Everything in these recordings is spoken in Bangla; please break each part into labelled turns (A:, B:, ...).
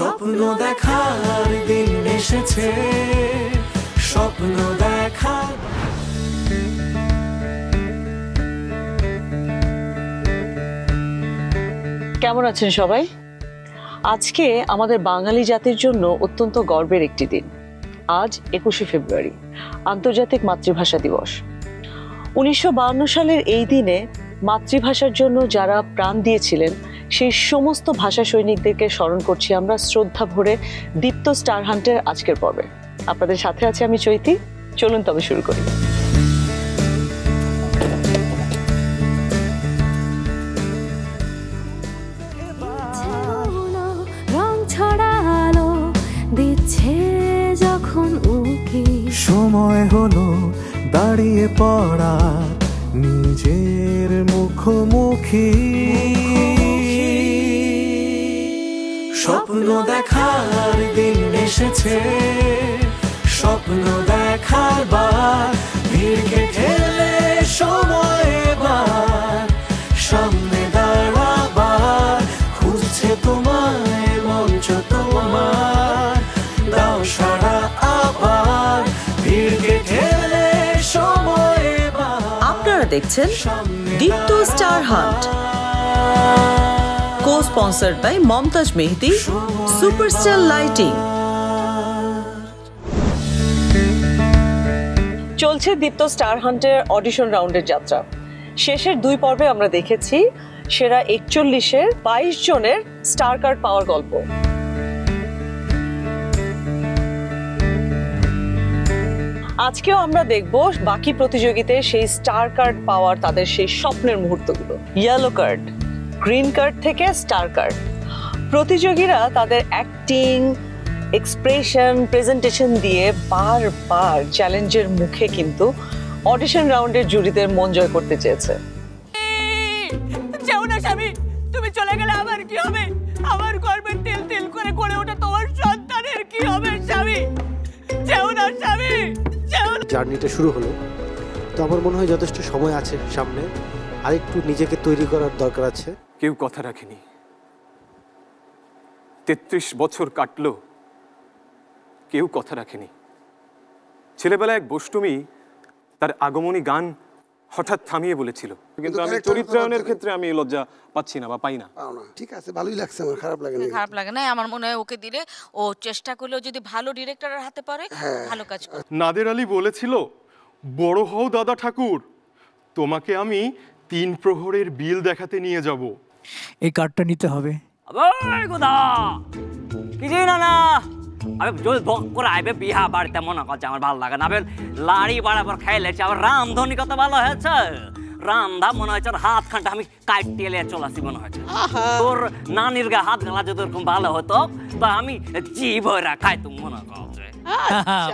A: স্বপ্ন দেখার দিন এসেছে, স্বপ্ন দেখার।
B: কেমন আছেন সবাই? আজকে আমাদের বাঙালি জাতির জন্য অত্যন্ত গর্বের একটি দিন। আজ 21শে ফেব্রুয়ারি, আন্তর্জাতিক মাতৃভাষা দিবস। 1952 সালের এই দিনে মাতৃভাষার জন্য যারা প্রাণ দিয়েছিলেন সেই সমস্ত ভাষা সৈনিকদেরকে স্মরণ করছি আমরা শ্রদ্ধা ভরে দীপ্ত স্টার হান্টের আজকের পর্বে। আপনাদের সাথে আছি আমি চৈতি। চলুন তবে শুরু করি।
A: সময় হলো দাঁড়িয়ে পড়া নিজের মুখোমুখি, স্বপ্ন দেখার দিন এসেছে, স্বপ্ন দেখার বার ভিড়কে ঠেলে সময় এবার সামনে দাঁড়াবার খুঁজছে তোমায় মঞ্চ তোমার, দাও সারা আবার ভিড়কে ঠেলে সময় এবার।
B: আপনারা দেখছেন Deepto star hunt, co-sponsored by Momtaz Mehedi, superstar lighting. চলছে দীপ্ত স্টার হান্টের অডিশন রাউন্ডের যাত্রা। শেষের 2 পর্বে আমরা দেখেছি সেরা 41-এর 22 জনের স্টার কার্ড পাওয়ার গল্প। আজকেও আমরা দেখব বাকি প্রতিযোগিতায় সেই স্টার কার্ড পাওয়ার তাদের সেই স্বপ্নের মুহূর্তগুলো। ইয়েলো কার্ড, গ্রিন কার্ড থেকে স্টার কার্ড। প্রতিযোগীরা তাদের অ্যাক্টিং, এক্সপ্রেশন, প্রেজেন্টেশন দিয়ে বারবার চ্যালেঞ্জের মুখে কিন্তু অডিশন রাউন্ডের জুরিদের মন জয় করতে চেয়েছে।
C: যেও না স্বামী, তুমি চলে গেলে আমার কি হবে? আমার গর্বের তেল তেল করে গড়ে ওঠা তোমার সন্তানের কি হবে স্বামী? যেও না স্বামী, যেও না।
D: জার্নিটা শুরু হলো, তো আমার মনে হয় যথেষ্ট সময় আছে সামনে, আরেকটু নিজেকে তৈরি করার দরকার আছে।
E: কেউ কথা রাখেনি। 33 বছর কাটলো, কেউ কথা রাখেনি। ছেলেবেলায় এক বষ্টমী তার আগমনী গান হঠাৎ থামিয়ে বলেছিল, কিন্তু আমি চরিত্রায়নের ক্ষেত্রে আমি লজ্জা পাচ্ছি না বা পাই না।
D: ঠিক আছে, ভালোই লাগছে আমার, খারাপ লাগে না।
C: খারাপ লাগে না, আমার মনে হয় ওকে দিলে ও চেষ্টা করলেও যদি ভালো ডিরেক্টরের হাতে পারে ভালো কাজ করে।
F: নাদের আলী বলেছিল, বড় হও দাদা ঠাকুর, তোমাকে আমি 3 প্রহরের বিল দেখাতে নিয়ে যাব।
G: এই কার্ডটা নিতে হবে।
H: ওই গোদা কি জানি না, আবে যদি বক করে আইবে বিহা বাড়িতে মনে করছে আমার ভালো লাগে না। আবে লাড়ি বরাবর খাইলেছে, আবার রামধনি কত ভালো হয়েছে। রামধা মনে হয়েছে হাত খানটা আমি কাটতে এলে চলাছি মনে হয়েছে। তোর নানির গা হাত গালা যদি ওরকম ভালো হতো তো আমি জীবরা খাইতুম মনে করছে।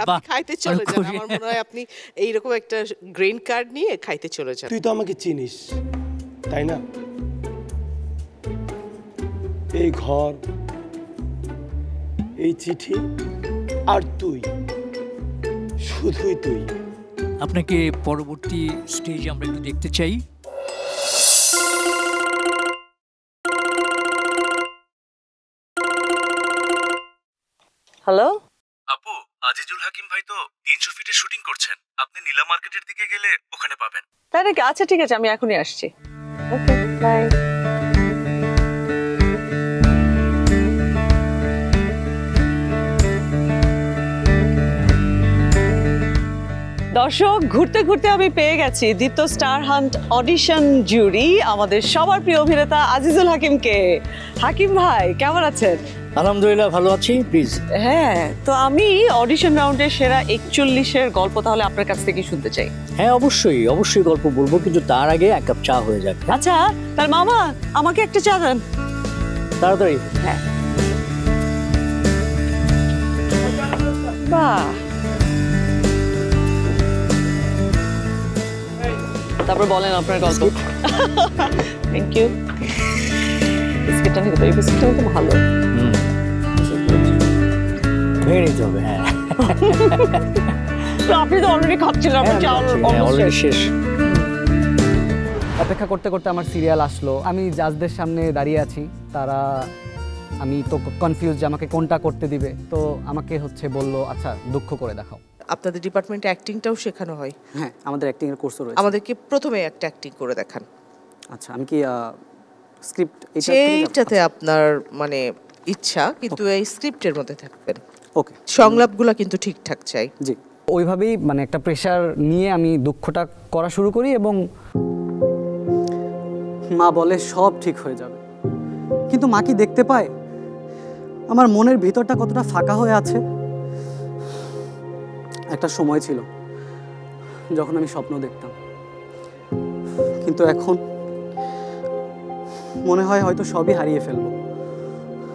I: আপনি খাইতে চলে যান, আমার মনে হয় আপনি এইরকম একটা গ্রিন কার্ড নিয়ে খাইতে চলে যান।
D: তুই তো আমাকে চিনিস, তাই না? এই ঘর, এই চিঠি, আর তুই, শুধুই তুই।
G: আপনাকে পরবর্তী স্টেজে আমরা একটু দেখতে চাই।
B: হ্যালো
J: আপু, আজিজুল হাকিম ভাই তো 300 ফিটে শুটিং করছেন, আপনি নীলা মার্কেটের দিকে গেলে ওখানে পাবেন।
B: তাই নাকি? আচ্ছা ঠিক আছে, আমি এখনই আসছি। ওকে, বাই। দর্শক, ঘুরতে ঘুরতে আমি পেয়ে গেছি দীপ্ত স্টার হান্ট অডিশন জুরি, আমাদের সবার প্রিয় অভিনেতা আজিজুল হাকিমকে। হাকিম ভাই কেমন আছেন?
G: আলহামদুলিল্লাহ ভালো আছি। প্লিজ।
B: হ্যাঁ, তো আমি অডিশন রাউন্ডের সেরা 41-এর গল্প তাহলে আপনার কাছ থেকে শুনতে চাই।
G: হ্যাঁ অবশ্যই অবশ্যই গল্প বলবো, কিন্তু তার আগে 1 কাপ চা হয়ে যাক।
B: আচ্ছা, তার মামা আমাকে একটা চা দেন
G: তাড়াতাড়ি।
B: হ্যাঁ। বাহ, তারপর বলেন আপনার গল্প। Thank you. বিস্কিটটা নিতে পারি, বিস্কিটটা তো ভালো।
G: ভেঙে নিতে হবে। হ্যাঁ,
B: আপনি তো অলরেডি খাচ্ছিলেন, আপনার চাল অলরেডি শেষ।
K: অপেক্ষা করতে করতে আমার সিরিয়াল আসলো। আমি জাজদের সামনে দাঁড়িয়ে আছি, তারা আমি তো কনফিউজ যে আমাকে কোনটা করতে দিবে, তো আমাকে হচ্ছে বললো আচ্ছা দুঃখ করে দেখাও।
I: আপনাদের ডিপার্টমেন্টে অ্যাক্টিংটাও শেখানো হয়?
K: হ্যাঁ, আমাদের অ্যাক্টিংয়ের কোর্সও রয়েছে।
I: আমাদেরকে প্রথমে একটা অ্যাক্টিং করে দেখান।
K: আচ্ছা, আমি কি স্ক্রিপ্ট
I: এইটাতে আপনার মানে ইচ্ছা, কিন্তু এই স্ক্রিপ্টের মধ্যে থাকবেন।
K: ওকে,
I: সংলাপগুলো কিন্তু ঠিকঠাক চাই।
K: জি, ওইভাবেই মানে একটা প্রেশার নিয়ে আমি দুঃখটা করা শুরু করি এবং মা বলে সব ঠিক হয়ে যাবে। কিন্তু মা কি দেখতে পায় আমার মনের ভিতরটা কতটা ফাঁকা হয়ে আছে? একটা সময় ছিল যখন আমি স্বপ্ন দেখতাম, কিন্তু এখন মনে হয় হয়তো সবই হারিয়ে ফেলবো।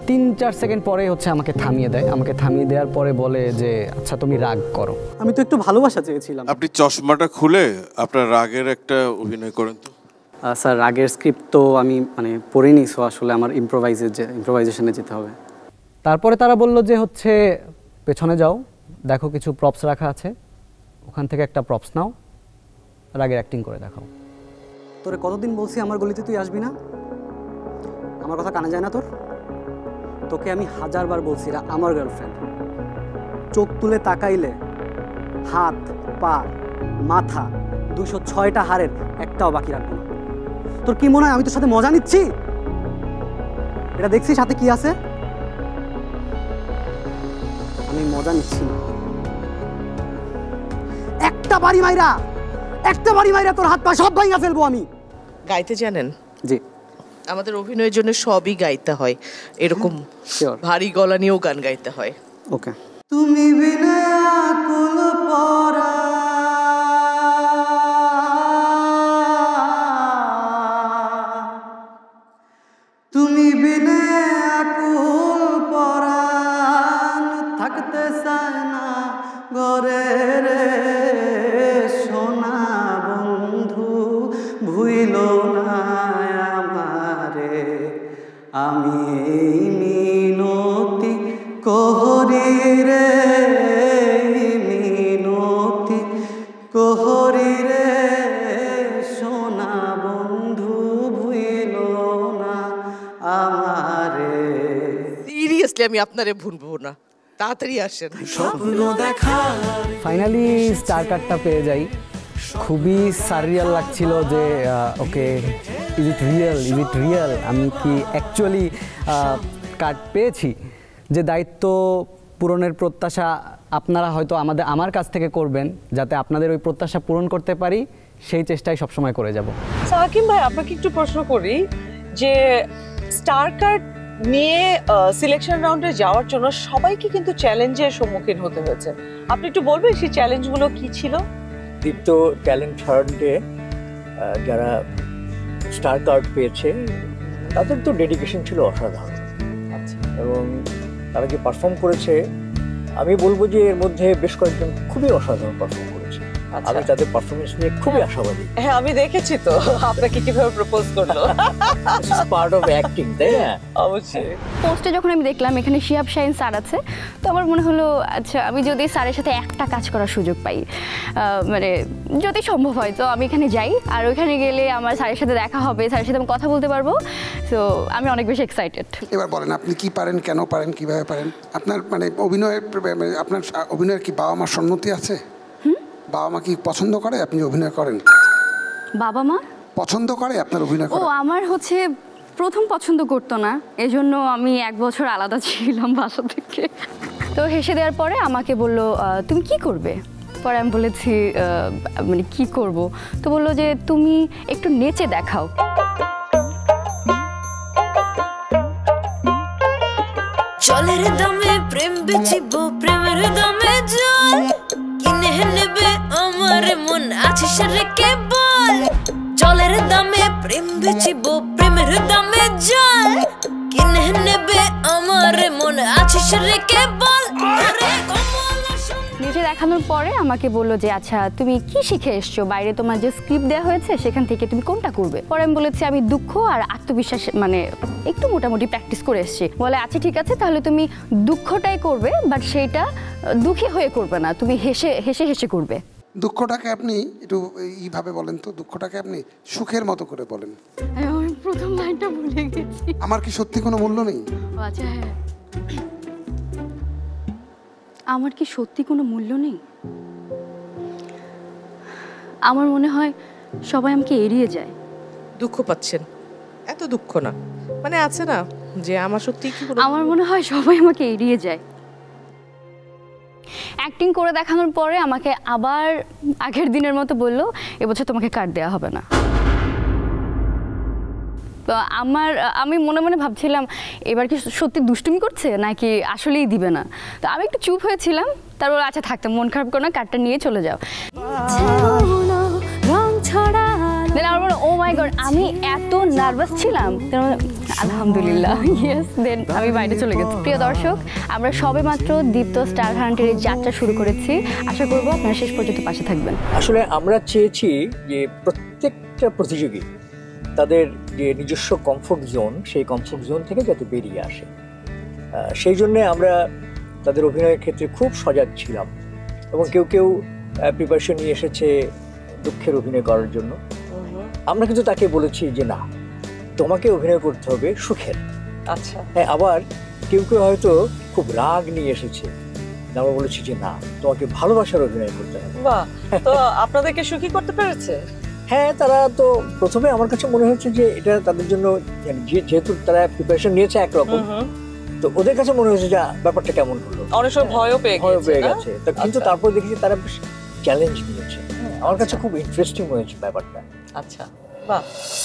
K: 3-4 সেকেন্ড পরে হচ্ছে আমাকে থামিয়ে দেয়। আমাকে থামিয়ে দেওয়ার পরে বলে যে আচ্ছা তুমি রাগ করো। আমি তো একটু ভালোবাসা চেয়েছিলাম।
L: আপনি চশমাটা খুলে আপনার রাগের একটা অভিনয় করেন তো।
K: স্যার, রাগের স্ক্রিপ্ট তো আমি মানে পড়িনি, সো আসলে আমার ইম্প্রোভাইজেশনে যেতে হবে। তারপরে তারা বলল যে হচ্ছে পেছনে যাও, দেখো কিছু প্রপস রাখা আছে, ওখান থেকে একটা প্রপস নাও, রাগের অ্যাক্টিং করে দেখাও। তোরে কতদিন বলছি আমার গলিতে তুই আসবি না? আমার কথা কানে যায় না তোর? তোকে আমি 1000 বার বলছি এরা আমার গার্লফ্রেন্ড। চোখ তুলে তাকাইলে হাত, পা, মাথা 206টা হাড়ের একটাও বাকি রাখবো না। তোর কি মনে হয় আমি তোর সাথে মজা নিচ্ছি? এটা দেখছিস সাথে কি আছে? আমি মজা নিচ্ছি না। একটা বাড়ি মাইরা তোর হাত পা সব ভাঙা ফেলবো আমি।
I: গাইতে জানেন?
K: জি।
I: আমাদের অভিনয়ের জন্য সবই গাইতে হয়, এরকম ভারী গলা নিয়েও গান গাইতে হয়।
K: ওকে। তুমি বিনা কুল পরা তুমি বিনা কুল পরান থাকতে চায় না ঘরে রে সোনা বন্ধু ভুইল না আমারে আমি এই মিনতি কোহরি রে মিনতি কোহরি রে সোনা বন্ধু ভুইল না আমারে।
I: সিরিয়াসলি আমি আপনারে ভুলবো না, তাড়াতাড়ি আসেন।
A: স্বপ্ন দেখা
K: ফাইনালি স্টার কার্ডটা পেয়ে যাই। খুবই সাররিয়াল লাগছিল যে ওকে ইজ ইট রিয়েল, আমি কি অ্যাকচুয়ালি কার্ড পেয়েছি। যে দায়িত্ব পূরণের প্রত্যাশা আপনারা হয়তো আমার কাছ থেকে করবেন, যাতে আপনাদের ওই প্রত্যাশা পূরণ করতে পারি, সেই চেষ্টাই সবসময় করে যাব।
B: হাকিম ভাই, আপনাকে একটু প্রশ্ন করি যে স্টার কার্ড নিয়ে সিলেকশন রাউন্ডে যাওয়ার জন্য সবাইকে কিন্তু চ্যালেঞ্জের সম্মুখীন হতে হয়েছে। আপনি একটু বলবেন সেই চ্যালেঞ্জগুলো কি ছিল?
G: দীপ্ত ট্যালেন্ট হান্টে যারা স্টার কার্ড পেয়েছে তাদের তো ডেডিকেশন ছিল অসাধারণ। আচ্ছা, এবং তারা যে পারফর্ম করেছে আমি বলবো যে এর মধ্যে বেশ কয়েকজন খুবই অসাধারণ পারফর্ম করেছে। আমি তাদের পারফরমেন্স নিয়ে খুবই আশাবাদী।
B: হ্যাঁ, আমি দেখেছি তো আপনাকে কিভাবে প্রপোজ করলো।
G: পার্ট অফ অ্যাক্টিং, তাই না?
B: অবশ্যই।
M: পোস্টে যখন আমি দেখলাম এখানে শিহাব শাহিন স্যার আছে, তো আমার মনে হলো আচ্ছা আমি যদি স্যারের সাথে একটা কাজ করার সুযোগ পাই, মানে যদি সম্ভব হয় তো আমি এখানে যাই, আর ওইখানে গেলে আমার স্যারের সাথে দেখা হবে, স্যারের সাথে আমি কথা বলতে পারবো। সো আমি অনেক বেশি এক্সাইটেড।
N: এবার বলেন আপনি কি পারেন, কেন পারেন, কিভাবে পারেন? আপনার মানে আপনার অভিনয়ের কি বাবা মার সম্মতি আছে? বাবা মা কি পছন্দ করে আপনি অভিনয় করেন?
M: বাবা মা
N: পছন্দ করে আপনার অভিনয়
M: করা? ও আমার হচ্ছে প্রথম পছন্দ করতো না, এজন্য আমি 1 বছর আলাদা ছিলাম বাসা থেকে। তো হেসে দেওয়ার পরে আমাকে বললো তুমি কি করবে? পরে আমি বলেছি মানে কি করব? তো বললো যে তুমি একটু নেচে দেখাও।
O: জলের দামে প্রেম বেচিব, প্রেমের দামে জল কিনে নেবে আমার মন আছিস রেখে বল। জলের দামে প্রেম বেচিব, প্রেমের দামে জল কিনে নেবে আমার মন আছিস রেখে বল।
M: নেচে দেখানোর পরে আমাকে বললো যে আচ্ছা তুমি কি শিখে এসছো, বাইরে তোমার যে স্ক্রিপ্ট দেওয়া হয়েছে সেখান থেকে তুমি কোনটা করবে? পরে আমি বলেছি আমি দুঃখ আর আত্মবিশ্বাস মানে একটু মোটামুটি প্র্যাকটিস করে এসেছি। বলে আচ্ছা ঠিক আছে, তাহলে তুমি দুঃখটাই করবে, বাট সেইটা দুঃখী হয়ে করবে না, তুমি হেসে হেসে হেসে করবে।
N: দুঃখটাকে আপনি একটু এইভাবে বলেন তো, দুঃখটাকে আপনি সুখের মতো করে বলেন।
M: প্রথম লাইনটা ভুলে গেছি।
N: আমার কি সত্যি কোনো মূল্য নেই?
M: আচ্ছা হ্যাঁ, আমার কি সত্যি কোনো মূল্য নেই? আমার মনে হয় সবাই আমাকে এড়িয়ে যায়।
I: দুঃখ পাচ্ছেন? এত দুঃখ না, মানে আছে না যে আমার সত্যি কি
M: আমার মনে হয় সবাই আমাকে এড়িয়ে যায়। অ্যাক্টিং করে দেখানোর পরে আমাকে আবার আগের দিনের মতো বললো এবছর তোমাকে কার্ড দেওয়া হবে না। তো আমি মনে মনে ভাবছিলাম এবার কি সত্যি দুষ্টুমি করছে নাকি আসলেই দিবে না। তো আমি একটু চুপ হয়েছিলাম, তারপর আচ্ছা থাকতে মন খারাপ করো না, কার্ডটা নিয়ে চলে যাও। আমার ও মাই গড, আমি এত নার্ভাস ছিলাম। আলহামদুলিল্লাহ ইয়েস, দেন আমি বাইরে চলে গেছি। প্রিয় দর্শক, আমরা সবে মাত্র দীপ্ত স্টার হান্টের যাত্রা শুরু করেছি। আশা করবো আপনারা শেষ পর্যন্ত পাশে থাকবেন।
G: আসলে আমরা চেয়েছি যে প্রত্যেকটা প্রতিযোগী তাদের যে নিজস্ব কমফোর্ট জোন, সেই কমফোর্ট জোন থেকে যাতে বেরিয়ে আসে, সেই জন্যে আমরা তাদের অভিনয়ের ক্ষেত্রে খুব সজাগ ছিলাম। এবং কেউ কেউ প্রিপারেশন নিয়ে এসেছে দুঃখের অভিনয় করার জন্য। আমরা কিন্তু তাকে বলেছি যে না, তোমাকে অভিনয় করতে হবে সুখের।
B: আচ্ছা
G: হ্যাঁ, আবার কেউ কেউ হয়তো খুব রাগ নিয়ে এসেছে, আমরা বলেছি যে না, তোমাকে ভালোবাসার অভিনয় করতে হবে।
B: বাহ, তো আপনাদেরকে সুখী করতে পেরেছে?
G: হ্যাঁ, তারা তো প্রথমে আমার কাছে মনে হচ্ছে যে এটা তাদের জন্য, যেহেতু তারা প্রিপারেশন নিয়েছে একরকম, তো ওদের কাছে মনে হচ্ছে যে ব্যাপারটা কেমন হলো,
B: অনেক সময় ভয়ও পেয়ে
G: গেছে। কিন্তু তারপর দেখেছি তারা বেশ চ্যালেঞ্জ নিয়েছে। আমার কাছে খুব ইন্টারেস্টিং হয়েছে ব্যাপারটা।
B: আচ্ছা বাহ।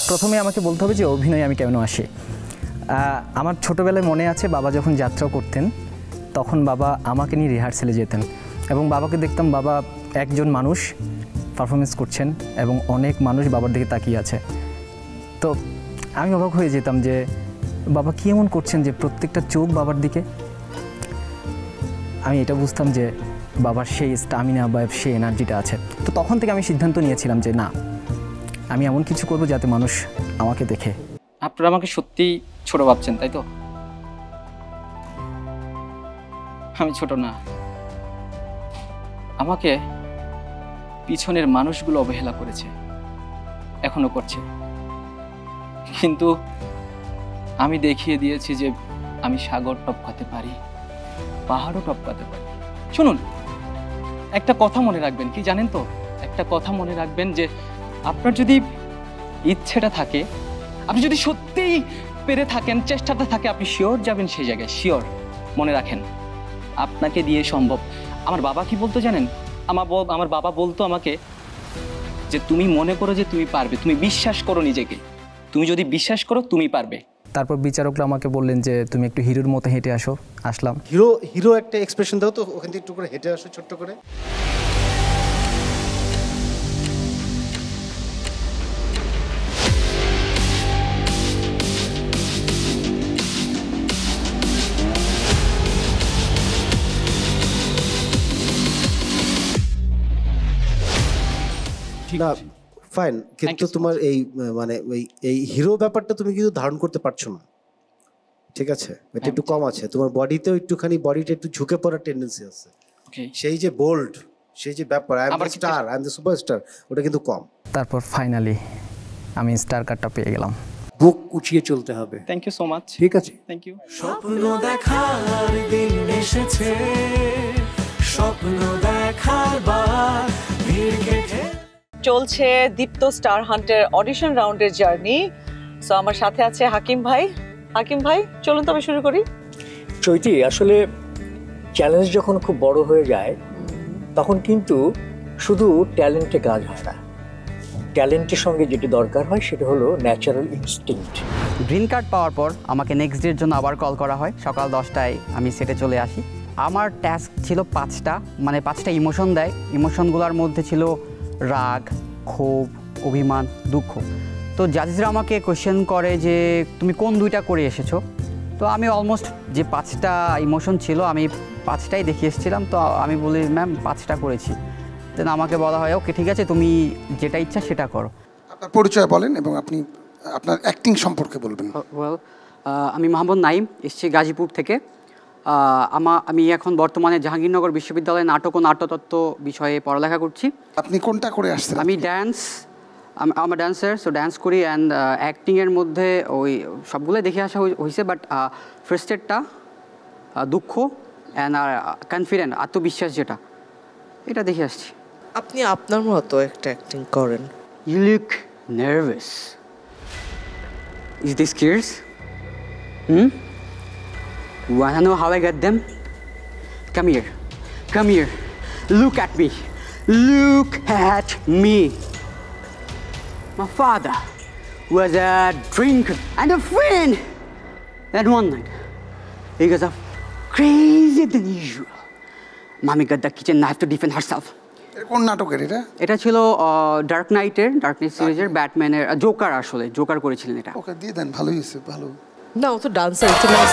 P: প্রথমে আমাকে বলতে হবে যে অভিনয় আমি কেন আসি। আমার ছোটোবেলায় মনে আছে বাবা যখন যাত্রা করতেন তখন বাবা আমাকে নিয়ে রিহার্সেলে যেতেন এবং বাবাকে দেখতাম বাবা একজন মানুষ পারফরমেন্স করছেন এবং অনেক মানুষ বাবার দিকে তাকিয়ে আছে। তো আমি অবাক হয়ে যেতাম যে বাবা কী এমন করছেন যে প্রত্যেকটা চোখ বাবার দিকে। আমি এটা বুঝতাম যে বাবার সেই স্টামিনা বা সেই এনার্জিটা আছে। তো তখন থেকে আমি সিদ্ধান্ত নিয়েছিলাম যে না, আমি এমন কিছু করব যাতে মানুষ আমাকে দেখে।
K: আপনারা আমাকে সত্যিই ছোট ভাবছেন, তাই তো? আমি ছোট না, আমাকে পিছনের মানুষগুলো অবহেলা করেছে, এখনো করছে, কিন্তু আমি দেখিয়ে দিয়েছি যে আমি সাগর টপকাতে পারি, পাহাড়ও টপকাতে পারি। শুনুন, একটা কথা মনে রাখবেন, কি জানেন তো? একটা কথা মনে রাখবেন যে আপনার যদি ইচ্ছেটা থাকে, আপনি যদি সত্যিই পেরে থাকেন, চেষ্টাটা থাকে, আপনি শিওর যাবেন সেই জায়গায়, শিওর। মনে রাখেন, আপনাকে দিয়ে সম্ভব। আমার বাবা কি বলতো জানেন? আমার বাবা বলতো আমাকে যে তুমি মনে করো যে তুমি পারবে, তুমি বিশ্বাস করো নিজেকে, তুমি যদি বিশ্বাস করো তুমি পারবে।
P: তারপর বিচারকরা আমাকে বললেন যে তুমি একটু হিরোর মতো হেঁটে আসো। আসলাম।
D: হিরো একটা এক্সপ্রেশন দাও তো, ওখান থেকে একটু করে হেঁটে আসো ছোট্ট করে। না ফাইন, কিন্তু তোমার এই মানে এই হিরো ব্যাপারটা তুমি কিন্তু ধারণ করতে পারছো না, ঠিক আছে? এটা একটু কম আছে তোমার বডিতেও, একটুখানি বডিটা একটু ঝুঁকে পড়ার টেন্ডেন্সি আছে। সেই যে বোল্ড, সেই যে ব্যাপার I am the star, I am the superstar, ওটা কিন্তু কম।
P: তারপর ফাইনালি আমি স্টার কার্ডটা পেয়ে গেলাম।
G: বুক উঁচিয়ে চলতে হবে।
P: Thank you so much.
G: ঠিক আছে,
P: থ্যাংক ইউ।
A: স্বপ্ন দেখার দিন এসেছে, স্বপ্ন দেখার বার ভিড় কেটে
B: চলছে দীপ্ত স্টার হান্টের অডিশন রাউন্ডের জার্নি। সো আমার সাথে আছে হাকিম ভাই। হাকিম ভাই, চলুন তবে শুরু করি।
G: চৈতি, আসলে চ্যালেঞ্জ যখন খুব বড় হয়ে যায় তখন কিন্তু শুধু ট্যালেন্টে কাজ হয় না, ট্যালেন্টের সঙ্গে যেটি দরকার হয় সেটা হলো ন্যাচারাল ইনস্টিংক্ট।
K: গ্রিন কার্ড পাওয়ার পর আমাকে নেক্সট ডের জন্য আবার কল করা হয়। সকাল 10টায় আমি সেটে চলে আসি। আমার টাস্ক ছিল 5টা, মানে 5টা ইমোশন দেয়। ইমোশনগুলোর মধ্যে ছিল রাগ, ক্ষোভ, অভিমান, দুঃখ। তো জাজেসরা আমাকে কোয়েশ্চেন করে যে তুমি কোন 2টা করে এসেছো। তো আমি অলমোস্ট যে 5টা ইমোশন ছিল আমি 5টাই দেখিয়ে এসেছিলাম। তো আমি বলি ম্যাম 5টা করেছি। দেন আমাকে বলা হয় ওকে ঠিক আছে, তুমি যেটা ইচ্ছা সেটা করো।
N: আপনার পরিচয় বলেন এবং আপনি আপনার অ্যাক্টিং সম্পর্কে বলবেন।
K: আমি মোহাম্মদ নাইম, এসেছি গাজীপুর থেকে। আমি এখন বর্তমানে জাহাঙ্গীরনগর বিশ্ববিদ্যালয়ে নাটক ও নাট্যতত্ত্ব বিষয়ে পড়ালেখা করছি।
N: আপনি কোনটা করে আসছেন?
K: আমি ড্যান্স, আমার ডান্সার, সো ডান্স করি অ্যান্ড অ্যাক্টিংয়ের মধ্যে ওই সবগুলোই দেখে আসা হয়েছে, বাট ফার্স্টেরটা দুঃখ অ্যান্ড আর কনফিডেন্ট, আত্মবিশ্বাস যেটা, এটা দেখে আসছি।
I: আপনি আপনার মতো একটা অ্যাক্টিং করেন।
K: You look nervous. Is this কিয়ার্স? Wanna know how I got them? Come here. Come here. Look at me. Look at me. My father was a drinker and a friend. And one night, because of crazier than usual, Mommy got the kitchen knife to defend herself.
N: কোন নাটকের এটা?
K: এটা ছিল ডার্ক নাইটের, ডার্ক নাইট সিরিজের ব্যাটম্যানের জোকার, আসলে জোকার করেছিলেন এটা।
N: ওকে দিয়ে দেন, ভালোই হয়েছে, ভালো।
I: না, ও তো ডান্সার, একটু নাচ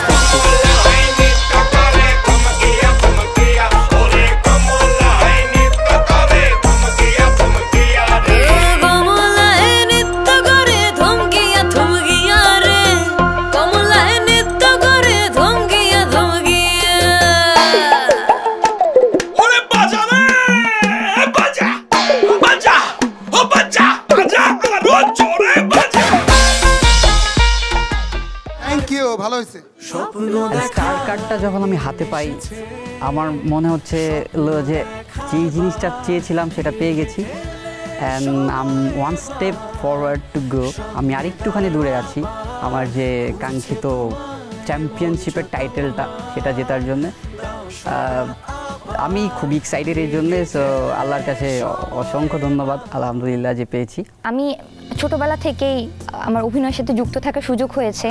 N: ভালো হয়েছে।
K: স্টার কার্ডটা যখন আমি হাতে পাই, আমার মনে হচ্ছে যে যেই জিনিসটা চেয়েছিলাম সেটা পেয়ে গেছি, and um one step forward to go. আমি আরেকটুখানি দূরে আছি আমার যে কাঙ্ক্ষিত চ্যাম্পিয়নশিপের টাইটেলটা, সেটা জেতার জন্যে। আমি খুব এক্সাইটেড এই জন্যে। সো আল্লাহর কাছে অসংখ্য ধন্যবাদ, আলহামদুলিল্লাহ যে পেয়েছি।
M: আমি ছোটোবেলা থেকেই আমার অভিনয়ের সাথে যুক্ত থাকার সুযোগ হয়েছে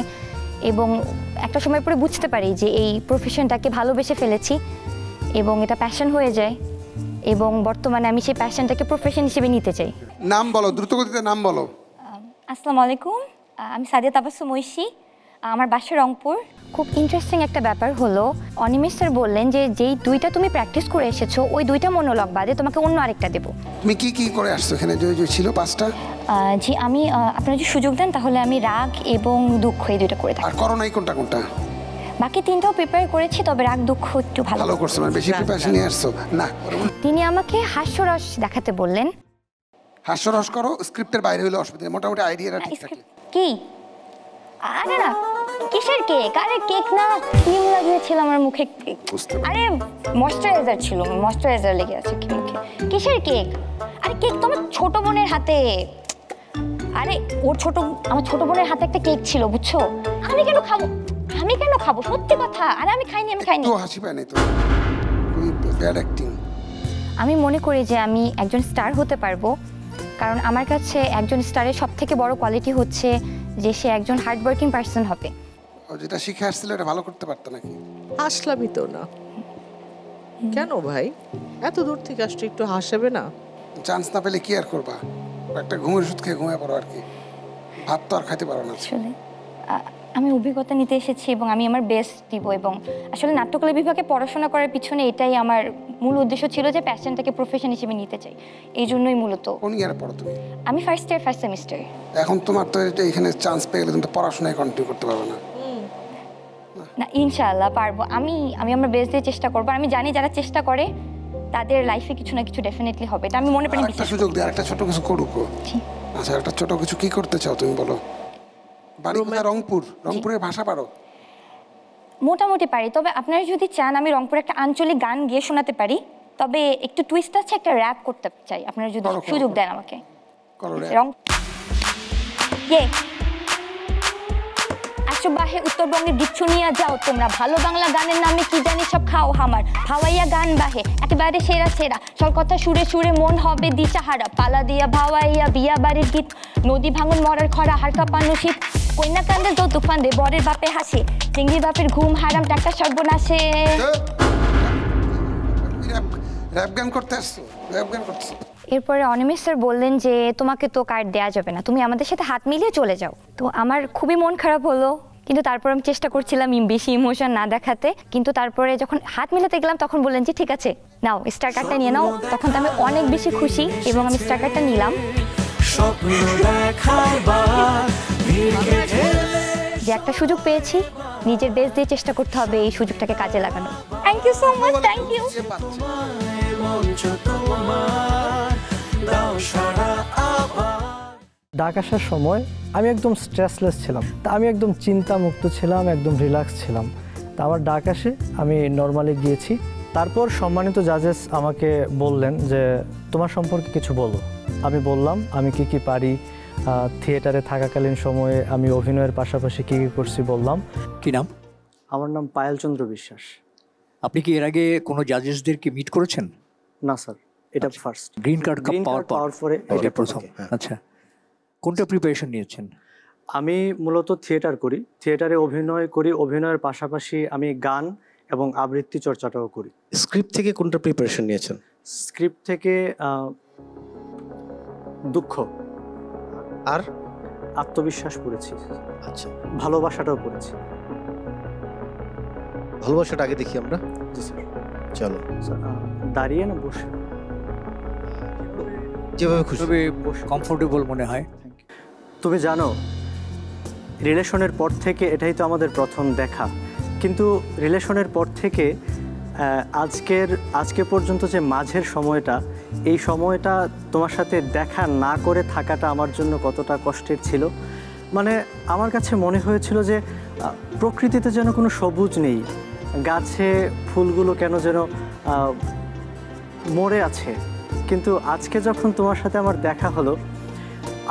M: এবং একটা সময় পরে বুঝতে পারি যে এই প্রফেশনটাকে ভালোবেসে ফেলেছি এবং এটা প্যাশন হয়ে যায়, এবং বর্তমানে আমি সেই প্যাশনটাকে প্রফেশন হিসেবে নিতে চাই।
N: নাম বলো, দ্রুতগতিতে নাম বলো।
M: আসসালামু আলাইকুম, আমি সাদিয়া তাবাসসুম ঐশী, আমার বাসা রংপুর। খুব ইন্টারেস্টিং একটা ব্যাপার হলো, অনিমেষ স্যার বললেন যে যেই দুইটা তুমি প্র্যাকটিস করে এসেছো ওই দুইটা মনোলগ বাদে তোমাকে অন্য আরেকটা দেবো।
N: তুমি কি কি করে আসছো এখানে? যে ছিল 5টা।
M: জি, আমি আপনারা যদি সুযোগ দেন তাহলে আমি রাগ এবং দুঃখ এই দুইটা করে থাকি।
N: আর করো নাই কোনটা কোনটা?
M: বাকি তিনটাও প্রিপেয়ার করেছি, তবে রাগ দুঃখ একটু ভালো
N: করছো, মানে বেশি প্রিপারেশন নিয়ে আসছো না।
M: তিনি আমাকে হাস্যরস দেখাতে বললেন।
N: হাস্যরস করো, স্ক্রিপ্টের বাইরে হলে অসুবিধা, মোটামুটি আইডিয়াটা ঠিক থাকে।
M: কি? আরে না, কিসের কেক? আরে কেক না, ক্রিম লাগিয়েছিল আমার মুখে। আরে ময়শ্চারাইজার ছিল, ময়শ্চারাইজার লেগে আছে কি মুখে। কিসের কেক? আরে কেক তো আমার ছোট বোনের হাতে। আরে আমার ছোট বোনের হাতে একটা কেক ছিল, বুঝছো? আমি কেন খাবো? সত্যি কথা। আরে আমি খাইনি।
N: তো হাসি পায় নাই তো, ব্যাড অ্যাক্টিং।
M: আমি মনে করি যে আমি একজন স্টার হতে পারবো, কারণ আমার কাছে একজন স্টারের সবথেকে বড় কোয়ালিটি হচ্ছে যে সে একজন হার্ড ওয়ার্কিং পারসন হবে।
N: ও যেটা শিখে আসছিল এটা ভালো করতে পারতো নাকি?
I: হাসলামই তো না। কেন ভাই, এত দূর থেকে আসছো, একটু হাসাবে না?
N: চান্স না পেলে কি আর করবা? একটা ঘুমের ওষুধ খেয়ে ঘুমিয়ে পড়ো আর কি, ভাত তো আর খাইতে পারো না।
M: আসলে আমি অভিজ্ঞতা নিতে এসেছি এবং আমি আমার বেস্ট দিব, এবং আসলে নাট্যকলা বিভাগে পড়াশোনা করার পিছনে এটাই আমার মূল উদ্দেশ্য ছিল যে প্যাশনটাকে প্রফেশন হিসেবে নিতে চাই। এই জন্যই মূলত।
N: কোন ইয়ারে পড়ো তুমি?
M: আমি ফার্স্ট ইয়ার, ফার্স্ট সেমিস্টার।
N: এখন তোমার তো এখানে চান্স পেয়ে গেলে তুমি তো পড়াশোনায় কন্টিনিউ করতে পারবে না।
M: না, ইনশাআল্লাহ পারবো। আমি আমার বেস্ট দিয়ে চেষ্টা করবো। আমি জানি যারা চেষ্টা করে তাদের লাইফে কিছু না কিছু ডেফিনেটলি হবে, এটা আমি মনে করি।
N: একটা সুযোগ দিয়ে আরেকটা ছোট কিছু করুক। আচ্ছা, একটা ছোট কিছু কি করতে চাও তুমি বলো? বাড়ি কোথায়? রংপুর। রংপুরের ভাষা পারো?
M: মোটামুটি পারি, তবে আপনারা যদি চান আমি রংপুরে একটা আঞ্চলিক গান গিয়ে শোনাতে পারি, তবে একটু টুইস্ট আছে, একটা র‍্যাপ করতে চাই, আপনারা যদি সুযোগ দেন আমাকে। আশুবাহে উত্তরবঙ্গের গীত শুনিয়া যাও তোমরা, ভালো বাংলা গানের নামে কি জানি সব খাও হামার, ভাওয়াইয়া গান বাহে একেবারে সেরা সেরা, সব কথা সুরে সুরে মন হবে দিশাহারা, পালা দিয়া ভাওয়াইয়া বিয়া বাড়ির গীত, নদী ভাঙন মরার খরা হাড় কাঁপানো শীত, কন্যা কান্দে যৌতুক ফান্দে বরের বাপে হাসে, চিংড়ি বাপের ঘুম হারাম টাকা সর্বনাশে।
N: র‍্যাপ গান করতে আসছো? র‍্যাপ গান করতেছো?
M: এরপরে অনিমেষ স্যার বললেন যে তোমাকে তো কার্ড দেওয়া যাবে না, তুমি আমাদের সাথে হাত মিলিয়ে চলে যাও। তো আমার খুবই মন খারাপ হলো, কিন্তু তারপর আমি চেষ্টা করছিলাম বেশি ইমোশন না দেখাতে, কিন্তু তারপরে যখন হাত মিলাতে গেলাম তখন বললেন যে ঠিক আছে নাও স্টার কার্ডটা নিয়ে নাও। তখন তো আমি অনেক বেশি খুশি এবং আমি স্টার কার্ডটা নিলাম। যে একটা সুযোগ পেয়েছি, নিজের বেস্ট দিয়ে চেষ্টা করতে হবে এই সুযোগটাকে কাজে লাগানো। Thank you so much. Thank you.
K: ডাক আসার সময় আমি একদম স্ট্রেসলেস ছিলাম, তা আমি একদম চিন্তামুক্ত ছিলাম, একদম রিল্যাক্স ছিলাম। তা আমার ডাক আসে, আমি নর্মালি গিয়েছি। তারপর সম্মানিত জাজেস আমাকে বললেন যে তোমার সম্পর্কে কিছু বলো। আমি বললাম আমি কি কি পারি, থিয়েটারে থাকাকালীন সময়ে আমি অভিনয়ের পাশাপাশি কী কী করছি বললাম।
G: কি নাম?
K: আমার নাম পায়েল চন্দ্র বিশ্বাস।
G: আপনি কি এর আগে কোনো জাজেসদেরকে মিট করেছেন?
K: না স্যার, এটা ফার্স্ট।
G: গ্রিন কার্ড পাওয়ার পরে এটা প্রথম।
D: হ্যাঁ।
G: আচ্ছা, কোনটা প্রিপারেশন নিয়েছেন?
K: আমি মূলত থিয়েটার করি, থিয়েটারে অভিনয় করি, অভিনয়ের পাশাপাশি আমি গান এবং আবৃত্তি চর্চাটাও করি।
D: স্ক্রিপ্ট থেকে কোনটা প্রিপারেশন নিয়েছেন?
K: স্ক্রিপ্ট থেকে দুঃখ
D: আর
K: আত্মবিশ্বাস পড়েছি।
D: আচ্ছা,
K: ভালোবাসাটাও পড়েছি।
D: ভালোবাসাটা আগে দেখি আমরা।
K: জি স্যার।
D: চলো।
K: দাঁড়িয়ে না বসে?
D: যেভাবে খুশি,
G: কমফোর্টেবল মনে হয়।
K: তুমি জানো, রিলেশনের পর থেকে এটাই তো আমাদের প্রথম দেখা, কিন্তু রিলেশনের পর থেকে আজকে পর্যন্ত যে মাঝের সময়টা, এই সময়টা তোমার সাথে দেখা না করে থাকাটা আমার জন্য কতটা কষ্টের ছিল। মানে আমার কাছে মনে হয়েছিল যে প্রকৃতিতে যেন কোনো সবুজ নেই, গাছে ফুলগুলো কেন যেন মরে আছে। কিন্তু আজকে যখন তোমার সাথে আমার দেখা হলো,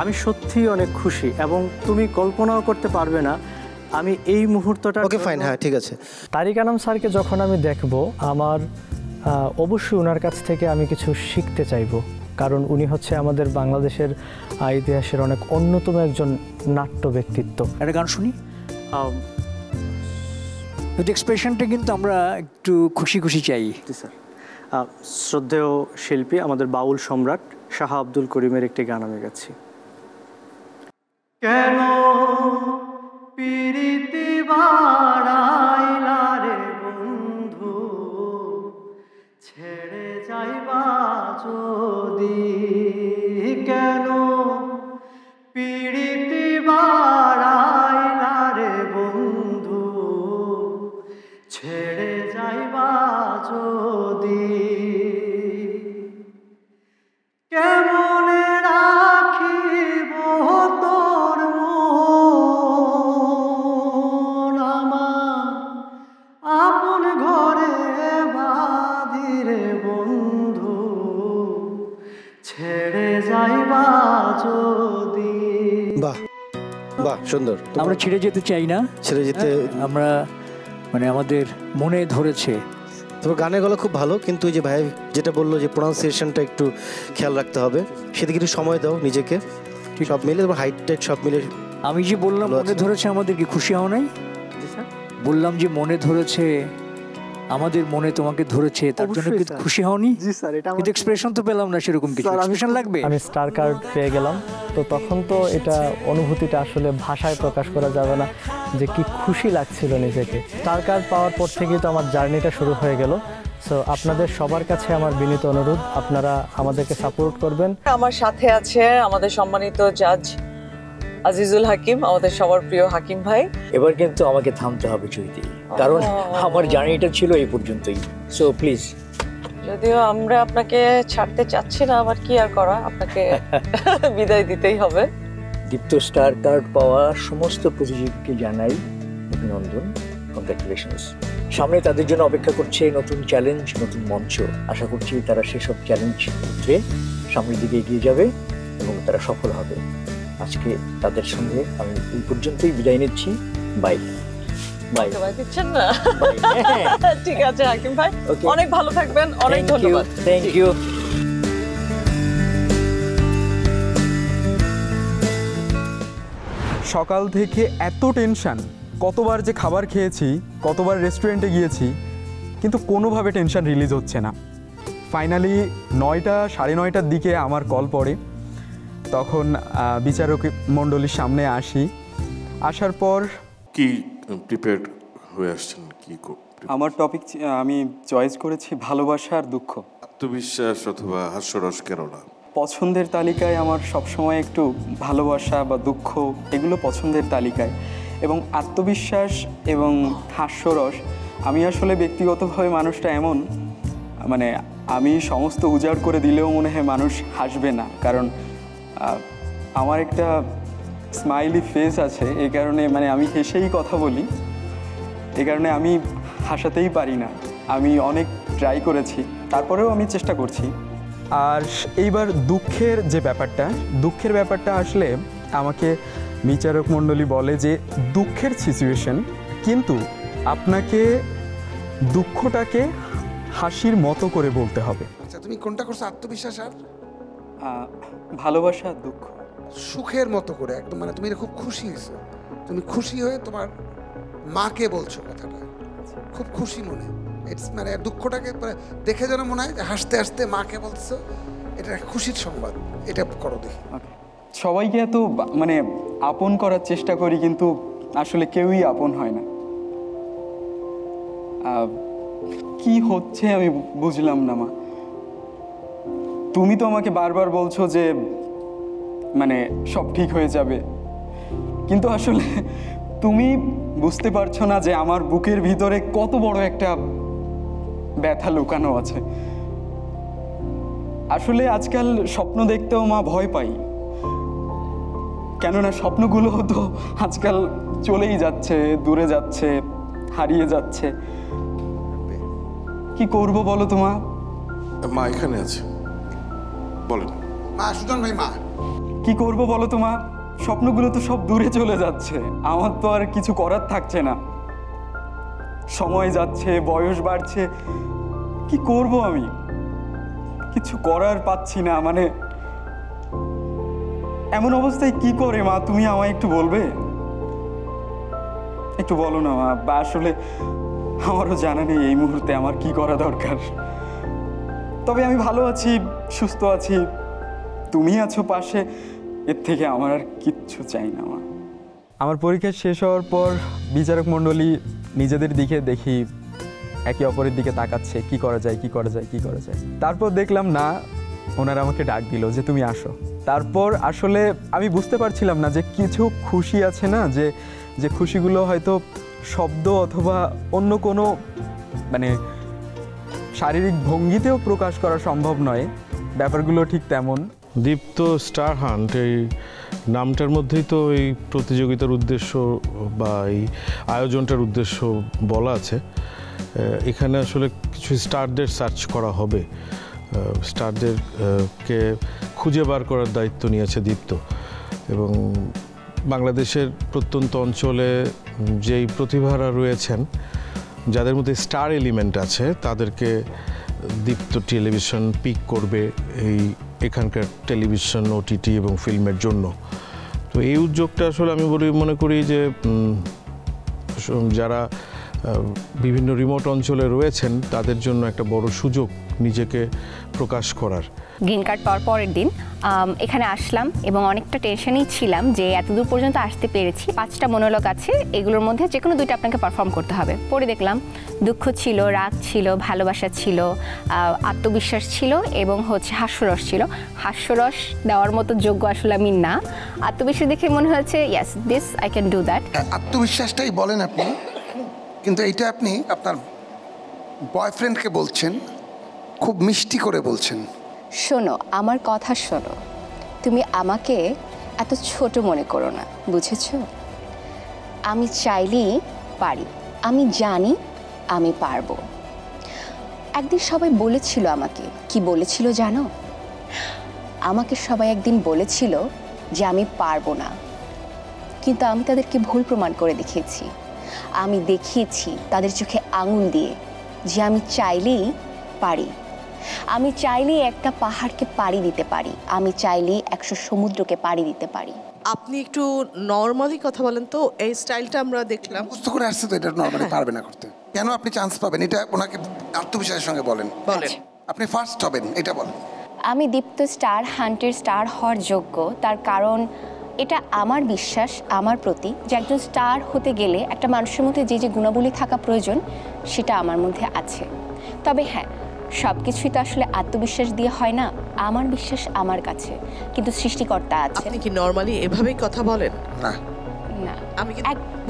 K: আমি সত্যিই অনেক খুশি, এবং তুমি কল্পনাও করতে পারবে না আমি এই মুহূর্তটা।
D: ওকে ফাইন, হ্যাঁ ঠিক আছে।
K: তারিক আনাম স্যারকে যখন আমি দেখব, আমার অবশ্যই ওনার কাছ থেকে আমি কিছু শিখতে চাইব, কারণ উনি হচ্ছে আমাদের বাংলাদেশের ইতিহাসের অনেক অন্যতম একজন নাট্য ব্যক্তিত্ব।
G: একটা গান শুনি। এক্সপ্রেশনটা কিন্তু আমরা একটু খুশি খুশি চাই।
K: জি স্যার। শ্রদ্ধেয় শিল্পী আমাদের বাউল সম্রাট শাহ আব্দুল করিমের একটি গান আমি গাচ্ছি। কেন পিরিতি বাড়াইলা রে বন্ধু, ছেড়ে যাইবা যদি, কেন পিরিতি বাড়াইলা রে বন্ধু, ছেড়ে যাইবা যদি, কেমনে রাখিব তোর মন আমার আপন ঘরে বাঁধিরে বন্ধু, ছেড়ে যাইবা যদি।
D: বাহ বাহ, সুন্দর।
G: আমরা ছেড়ে যেতে চাই না,
D: ছেড়ে যেতে
G: আমরা মানে আমাদের মনে ধরেছে।
D: তোমার গানের গলা খুব ভালো, কিন্তু ওই যে ভাই যেটা বললো যে প্রোনাউন্সিয়েশনটা একটু খেয়াল রাখতে হবে, সেদিকে একটু সময় দাও নিজেকে। সব মিলে তোমার হাইট টাইট সব মিলে।
G: আমি যে বললাম মনে ধরেছে, আমাদের কি খুশি হও নাই? বললাম যে মনে ধরেছে, আমাদের মনে তোমাকে ধরেছে, তার জন্য কি খুশি হওনি?
K: জি স্যার। এটা
G: কিন্তু এক্সপ্রেশন তো পেলাম না, সেরকম কিছু এক্সপ্রেশন লাগবে।
K: আমি স্টার কার্ড পেয়ে গেলাম, তো তখন তো এটা অনুভূতিটা আসলে ভাষায় প্রকাশ করা যাবে না যে কি খুশি লাগছিল নিজেকে। স্টার কার্ড পাওয়ার পর থেকেই তো আমার জার্নিটা শুরু হয়ে গেল। সো আপনাদের সবার কাছে আমার বিনীত অনুরোধ, আপনারা আমাদেরকে সাপোর্ট করবেন।
B: আমার সাথে আছে আমাদের সম্মানিত জাজ আজিজুল হাকিম, আমাদের সবার প্রিয় হাকিম ভাই।
G: এবার কিন্তু আমাকে থামতে হবে চৈতি, কারণ আমার জার্নিটা ছিল এই পর্যন্তই। So please.
B: যদিও আমরা আপনাকে ছাড়তে চাচ্ছি না, আবার কি আর করা, আপনাকে বিদায় দিতেই হবে।
G: দীপ্ত স্টার কার্ড পাওয়া সমস্ত প্রতিযোগীকে জানাই অভিনন্দন, কংগ্রাচুলেশনস। সামনে তাদের জন্য অপেক্ষা করছে নতুন চ্যালেঞ্জ, নতুন মঞ্চ। আশা করছি তারা সেসব চ্যালেঞ্জ উঠে সামনের দিকে এগিয়ে যাবে এবং তারা সফল হবে। আজকে তাদের সঙ্গে আমি এই পর্যন্তই বিদায় নিচ্ছি। Bye bye.
B: দিচ্ছেন না? ঠিক আছে হাকিম ভাই, অনেক ভালো থাকবেন, অনেক ধন্যবাদ।
G: Thank you.
Q: সকাল থেকে এত টেনশন, কতবার যে খাবার খেয়েছি, কতবার রেস্টুরেন্টে গিয়েছি, কিন্তু কোনোভাবে টেনশন রিলিজ হচ্ছে না। ফাইনালি 9টা, 9:30টার দিকে আমার কল পড়ে। তখন বিচারক মণ্ডলীর সামনে আসি। আসার পর
L: কি প্রিপেয়ার হয়ে আসছেন? কি
Q: আমার টপিক আমি চয়েস করেছি ভালোবাসা আর দুঃখ।
L: আত্মবিশ্বাস অথবা হাস্যরস কেন না?
Q: পছন্দের তালিকায় আমার সবসময় একটু ভালোবাসা বা দুঃখ, এগুলো পছন্দের তালিকায়, এবং আত্মবিশ্বাস এবং হাস্যরস। আমি আসলে ব্যক্তিগতভাবে মানুষটা এমন, মানে আমি সমস্ত উজাড় করে দিলেও মনে হয় মানুষ হাসবে না, কারণ আমার একটা স্মাইলি ফেস আছে, এই কারণে মানে আমি হেসেই কথা বলি, এই কারণে আমি হাসাতেই পারি না। আমি অনেক ট্রাই করেছি, তারপরেও আমি চেষ্টা করছি। আর এইবার দুঃখের ব্যাপারটা আসলে আমাকে বিচারক মণ্ডলী বলে যে দুঃখের সিচুয়েশন, কিন্তু আপনাকে দুঃখটাকে হাসির মতো করে বলতে হবে।
N: আচ্ছা, তুমি কোনটা করছো, আত্মবিশ্বাস আর
Q: ভালোবাসা, দুঃখ?
N: সুখের মতো করে একদম, মানে তুমি খুব খুশি হয়েছো, তুমি খুশি হয়ে তোমার মাকে বলছো কথাটা, খুব খুশি মনে। ইটস মানে দুঃখটাকে দেখে যেন মনে হয় হাসতে হাসতে মাকে বলছো, এটা খুশির সংবাদ। এটা করো দেখি।
Q: সবাইকে এত মানে আপন করার চেষ্টা করি, কিন্তু আসলে কেউই আপন হয় না। কি হচ্ছে আমি বুঝলাম না মা। তুমি তো আমাকে বারবার বলছো যে মানে সব ঠিক হয়ে যাবে, কিন্তু আসলে তুমি বুঝতে পারছো না যে আমার বুকের ভিতরে কত বড় একটা ব্যথা লুকানো আছে। আসলে আজকাল স্বপ্ন দেখতেও মা ভয় পাই, কেননা স্বপ্নগুলো তো আজকাল চলেই যাচ্ছে, দূরে যাচ্ছে, হারিয়ে যাচ্ছে। কি করব বলো তো মা?
L: মা এখানে আছে, বলেন।
N: মা সুজন ভাই, মা
Q: কি করব বলো তো মা? স্বপ্নগুলো তো সব দূরে চলে যাচ্ছে, আমার তো আর কিছু করার থাকছে না। সময় যাচ্ছে, বয়স বাড়ছে, কি করব আমি? কিছু করার পাচ্ছি না। মানে এমন অবস্থায় কি করে মা, তুমি আমায় একটু বলবে? একটু বলো না মা। বা আসলে আমারও জানা নেই এই মুহূর্তে আমার কি করা দরকার। তবে আমি ভালো আছি, সুস্থ আছি, তুমি আছো পাশে, এর থেকে আমার আর কিচ্ছু চাই না মা। আমার পরীক্ষা শেষ হওয়ার পর বিচারক মণ্ডলী নিজেদের দিকে দেখি একে অপরের দিকে তাকাচ্ছে, কি করা যায়। তারপর দেখলাম না, ওনারা আমাকে ডাক দিল যে তুমি আসো। তারপর আসলে আমি বুঝতে পারছিলাম না যে কিছু খুশি আছে না, যে খুশিগুলো হয়তো শব্দ অথবা অন্য কোনো মানে শারীরিক ভঙ্গিতেও প্রকাশ করা সম্ভব নয়, ব্যাপারগুলো ঠিক তেমন।
L: দীপ্ত স্টার হান্ট, এই নামটার মধ্যেই তো এই প্রতিযোগিতার উদ্দেশ্য বা এই আয়োজনটার উদ্দেশ্য বলা আছে। এখানে আসলে কিছু স্টারদের সার্চ করা হবে, স্টারদেরকে খুঁজে বার করার দায়িত্ব নিয়েছে দীপ্ত। এবং বাংলাদেশের প্রত্যন্ত অঞ্চলে যেই প্রতিভারা রয়েছেন, যাদের মধ্যে স্টার এলিমেন্ট আছে, তাদেরকে দীপ্ত টেলিভিশন পিক করবে এখানকার টেলিভিশন, ওটিটি এবং ফিল্মের জন্য। তো এই উদ্যোগটা আসলে আমি মনে করি যে যারা বিভিন্ন রিমোট অঞ্চলে রয়েছেন তাদের জন্য একটা বড় সুযোগ নিজেকে প্রকাশ করার।
M: গ্রিন কার্ড পাওয়ার পরের দিন এখানে আসলাম এবং অনেকটা টেনশনেই ছিলাম যে এতদূর পর্যন্ত আসতে পেরেছি। 5টা মনোলগ আছে, এগুলোর মধ্যে যে কোনো 2টা আপনাকে পারফর্ম করতে হবে। পরে দেখলাম দুঃখ ছিল, রাগ ছিল, ভালোবাসা ছিল, আত্মবিশ্বাস ছিল এবং হাস্যরস ছিল। হাস্যরস দেওয়ার মতো যোগ্য আসলে আমি না, আত্মবিশ্বাস দেখে মনে হয়েছে yes this I can do that.
N: আত্মবিশ্বাসটাই বলেন আপনি, কিন্তু এইটা আপনি আপনার বয়ফ্রেন্ডকে বলছেন, খুব মিষ্টি করে বলছেন।
M: শোনো, আমার কথা শোনো, তুমি আমাকে এত ছোট মনে করো না, বুঝেছো? আমি চাইলেই পারি, আমি জানি আমি পারবো। একদিন সবাই বলেছিল আমাকে, কি বলেছিল জানো? আমাকে সবাই একদিন বলেছিল যে আমি পারবো না, কিন্তু আমি তাদেরকে ভুল প্রমাণ করে দেখিয়েছি। আমি দেখিয়েছি তাদের চোখে আঙুল দিয়ে যে আমি চাইলেই পারি। আমি চাইলেই একটা পাহাড়কে পাড়ি দিতে পারি, আমি চাইলেই 100 সমুদ্রকে পাড়ি দিতে পারি।
I: আপনি একটু নর্মালি কথা বলেন তো, এই স্টাইলটা আমরা দেখলাম।
N: বুঝতে করে আসছে তো এটা নর্মালি পারবে না করতে। কেন আপনি চান্স পাবেন এটা ওনাকে আত্মবিশ্বাসের সঙ্গে বলেন। আপনি ফার্স্ট হবেন এটা বলেন।
M: আমি দীপ্ত স্টার হান্টের স্টার হওয়ার যোগ্য, তার কারণ এটা আমার বিশ্বাস আমার প্রতি যে একজন স্টার হতে গেলে একটা মানুষের মধ্যে যে যে গুণাবলী থাকা প্রয়োজন সেটা আমার মধ্যে আছে। তবে হ্যাঁ, সব কিছুই তো আসলে আত্মবিশ্বাস দিয়ে হয় না। আমার বিশ্বাস আমার কাছে, কিন্তু সৃষ্টিকর্তা আছে।
I: আপনি কি নরমালি এভাবেই কথা বলেন?
N: না
M: না,
I: আমি